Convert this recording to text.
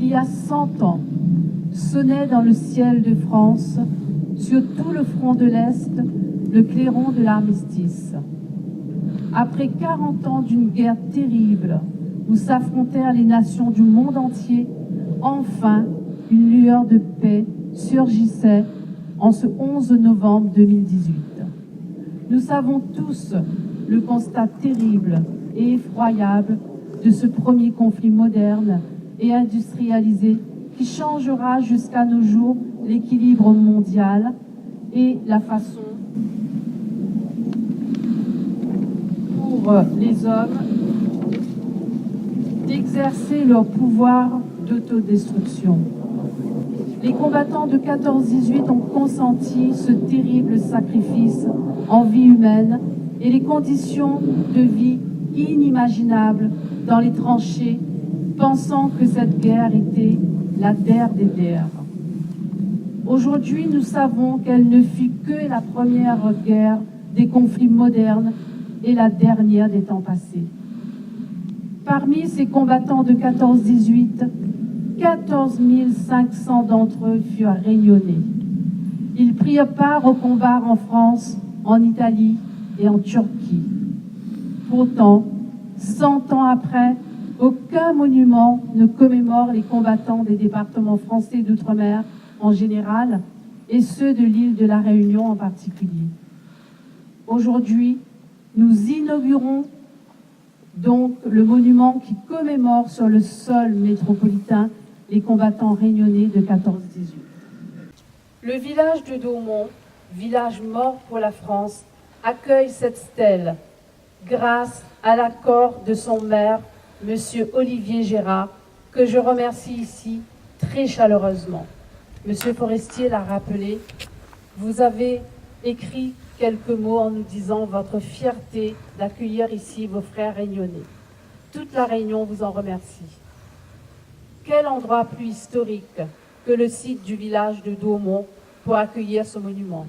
il y a 100 ans, sonnait dans le ciel de France, sur tout le front de l'Est, le clairon de l'armistice. Après 40 ans d'une guerre terrible, où s'affrontèrent les nations du monde entier, enfin, une lueur de paix surgissait en ce 11 novembre 2018. Nous savons tous le constat terrible et effroyable de ce premier conflit moderne et industrialisé qui changera jusqu'à nos jours l'équilibre mondial et la façon pour les hommes d'exercer leur pouvoir d'autodestruction. Les combattants de 14-18 ont consenti ce terrible sacrifice en vie humaine et les conditions de vie inimaginables dans les tranchées, pensant que cette guerre était la der des der. Aujourd'hui, nous savons qu'elle ne fut que la première guerre des conflits modernes et la dernière des temps passés. Parmi ces combattants de 14-18, 14 500 d'entre eux furent réunionnais. Ils prirent part aux combats en France, en Italie et en Turquie. Pourtant, 100 ans après, aucun monument ne commémore les combattants des départements français d'outre-mer en général et ceux de l'île de la Réunion en particulier. Aujourd'hui, nous inaugurons donc le monument qui commémore sur le sol métropolitain les combattants réunionnais de 14-18. Le village de Daumont, village mort pour la France, accueille cette stèle grâce à l'accord de son maire, M. Olivier Gérard, que je remercie ici très chaleureusement. M. Forestier l'a rappelé, vous avez écrit quelques mots en nous disant votre fierté d'accueillir ici vos frères réunionnais. Toute la Réunion vous en remercie. Quel endroit plus historique que le site du village de Daumont pour accueillir ce monument.